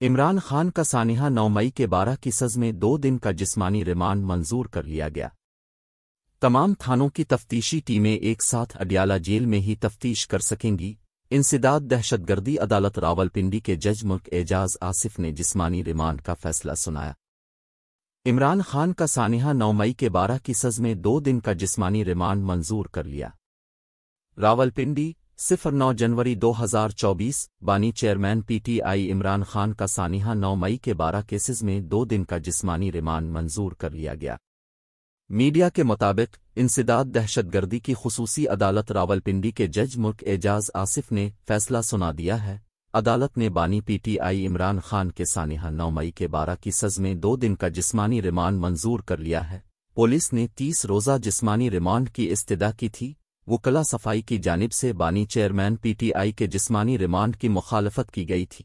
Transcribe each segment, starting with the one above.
عمران خان کا سانحہ 9 مئی کے 12 کی سز میں 2 دن کا جسمانی ریمانڈ منظور کر لیا گیا۔ تمام تھانوں کی تفتیشی ٹیمیں ایک ساتھ اڈیالہ جیل میں ہی تفتیش کر سکیں گی۔ انسداد دہشت گردی عدالت راولپنڈی کے جج ملک اعجاز آصف نے جسمانی ریمانڈ کا فیصلہ سنایا۔ عمران خان کا سانحہ 9 مئی کے 12 کی سز میں 2 دن کا جسمانی ریمانڈ منظور کر لیا۔ راولپنڈی 09 جنوری 2024 بانی chairman P T I Imran Khan کا سانحہ 9 مئی کے 12 کیسز میں 2 دن کا جسمانی ریمانڈ منظور کر لیا گیا۔ میڈیا کے مطابق انسداد دہشت گردی کی خصوصی عدالت راولپنڈی کے جج ملک اعجاز آصف نے فیصلہ سنا دیا ہے۔ عدالت نے بانی P T I Imran Khan کے سانحہ 9 مئی کے 12 کی سز میں 2 دن کا جسمانی ریمانڈ منظور کر لیا ہے۔ پولیس نے 30 روزہ جسمانی ریمانڈ کی استدعا کی تھی۔ وکلا صفائی کی جانب سے بانی چیئرمین پی ٹی آئی کے جسمانی ریمانڈ کی مخالفت کی گئی تھی۔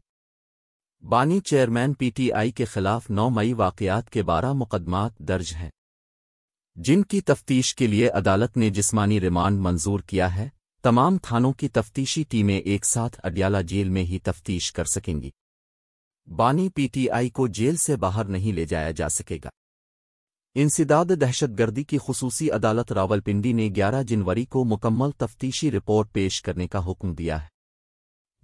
بانی چیئرمین پی ٹی آئی کے خلاف 9 مئی واقعات کے 12 مقدمات درج ہیں، جن کی تفتیش کے لیے عدالت نے جسمانی ریمانڈ منظور کیا ہے۔ تمام تھانوں کی تفتیشی ٹیمیں ایک ساتھ اڈیالہ جیل میں ہی تفتیش کر سکیں گی۔ بانی پی ٹی آئی کو جیل سے باہر نہیں لے جایا جا سکے گا۔ انسداد دہشت گردی کی خصوصی عدالت راولپنڈی نے 11 جنوری کو مکمل تفتیشی رپورٹ پیش کرنے کا حکم دیا ہے۔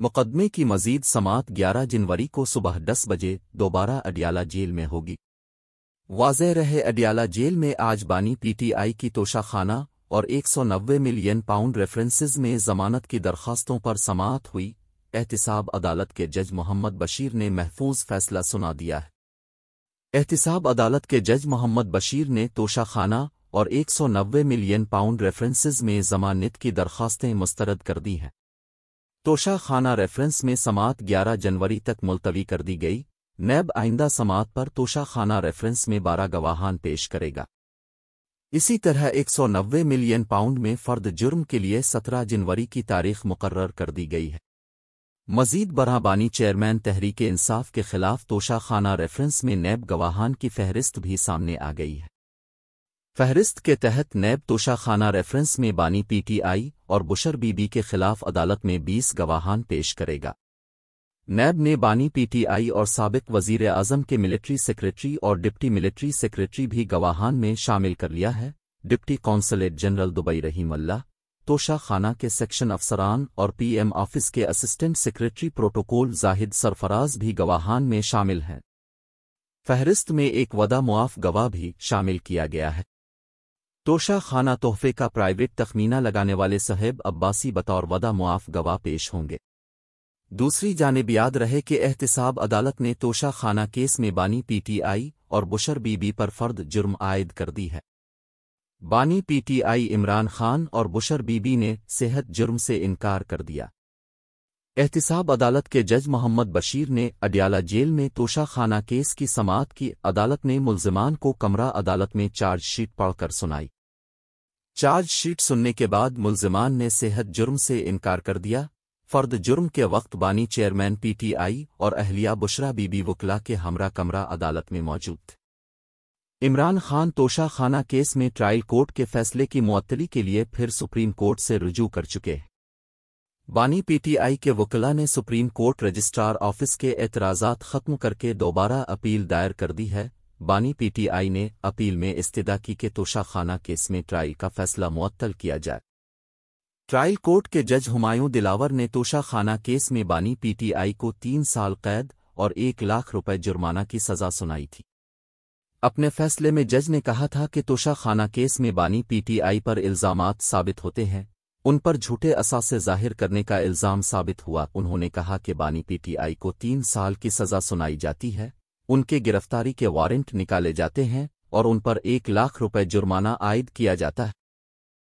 مقدمے کی مزید سماعت 11 جنوری کو صبح 10 بجے دوبارہ اڈیالہ جیل میں ہوگی۔ واضح رہے، اڈیالہ جیل میں آج بانی پی ٹی آئی کی توشہ خانہ اور 190 ملین پاؤنڈ ریفرنسز میں ضمانت کی درخواستوں پر سماعت ہوئی۔ احتساب عدالت کے جج محمد بشیر نے محفوظ فیصلہ سنا دیا ہے۔ احتساب عدالت کے جج محمد بشیر نے توشہ خانہ اور 190 ملین پاؤنڈ ریفرنسز میں ضمانت کی درخواستیں مسترد کر دی ہیں۔ توشہ خانہ ریفرنس میں سماعت 11 جنوری تک ملتوی کر دی گئی۔ نیب آئندہ سماعت پر توشہ خانہ ریفرنس میں 12 گواہان پیش کرے گا۔ اسی طرح 190 ملین پاؤنڈ میں فرد جرم کے لیے 17 جنوری کی تاریخ مقرر کر دی گئی ہے۔ مزید برآں بانی چیئرمین تحریک انصاف کے خلاف توشہ خانہ ریفرنس میں نیب گواہان کی فہرست بھی سامنے آ گئی ہے۔ فہرست کے تحت نیب توشہ خانہ ریفرنس میں بانی پی ٹی آئی اور بشر بی بی کے خلاف عدالت میں 20 گواہان پیش کرے گا۔ نیب نے بانی پی ٹی آئی اور سابق وزیر اعظم کے ملٹری سیکریٹری اور ڈپٹی ملٹری سیکریٹری بھی گواہان میں شامل کر لیا ہے۔ ڈپٹی قونصلیٹ جنرل دبئی رحیم اللہ، توشہ خانہ کے سیکشن افسران اور پی ایم آفس کے اسسٹنٹ سیکریٹری پروٹوکول زاہد سرفراز بھی گواہان میں شامل ہیں۔ فہرست میں ایک وعدہ معاف گواہ بھی شامل کیا گیا ہے۔ توشہ خانہ تحفے کا پرائیویٹ تخمینہ لگانے والے صہیب عباسی بطور وعدہ معاف گواہ پیش ہوں گے۔ دوسری جانب یاد رہے کہ احتساب عدالت نے توشہ خانہ کیس میں بانی پی ٹی آئی اور بشر بی بی پر فرد جرم عائد کر دی ہے۔ بانی P T I Imran Khan اور بشر بی بی نے صحت جرم سے انکار کر دیا۔ احتساب عدالت کے جج محمد بشیر نے اڈیالہ جیل میں توشہ خانہ کیس کی سماعت کی۔ عدالت نے ملزمان کو کمرہ عدالت میں چارج شیٹ پڑھ کر سنائی۔ چارج شیٹ سننے کے بعد ملزمان نے صحت جرم سے انکار کر دیا۔ فرد جرم کے وقت بانی چیئرمین پی ٹی آئی اور اہلیہ بشرا بی بی وکلا کے ہمراہ کمرہ عدالت میں موجود تھے۔ عمران خان توشہ خانہ کیس میں ٹرائل کورٹ کے فیصلے کی معطلی کے لیے پھر سپریم کورٹ سے رجوع کر چکے ہیں۔ بانی پی ٹی آئی کے وکلا نے سپریم کورٹ رجسٹرار آفس کے اعتراضات ختم کر کے دوبارہ اپیل دائر کر دی ہے۔ بانی پی ٹی آئی نے اپیل میں استدعا کی کہ توشہ خانہ کیس میں ٹرائل کا فیصلہ معطل کیا جائے۔ ٹرائل کورٹ کے جج ہمایوں دلاور نے توشہ خانہ کیس میں بانی پی ٹی آئی کو 3 سال قید اور 1 لاکھ روپے جرمانہ کی سزا سنائی تھی۔ اپنے فیصلے میں جج نے کہا تھا کہ توشہ خانہ کیس میں بانی پی ٹی آئی پر الزامات ثابت ہوتے ہیں، ان پر جھوٹے اثاثے ظاہر کرنے کا الزام ثابت ہوا۔ انہوں نے کہا کہ بانی پی ٹی آئی کو 3 سال کی سزا سنائی جاتی ہے، ان کے گرفتاری کے وارنٹ نکالے جاتے ہیں اور ان پر 1 لاکھ روپے جرمانہ عائد کیا جاتا ہے۔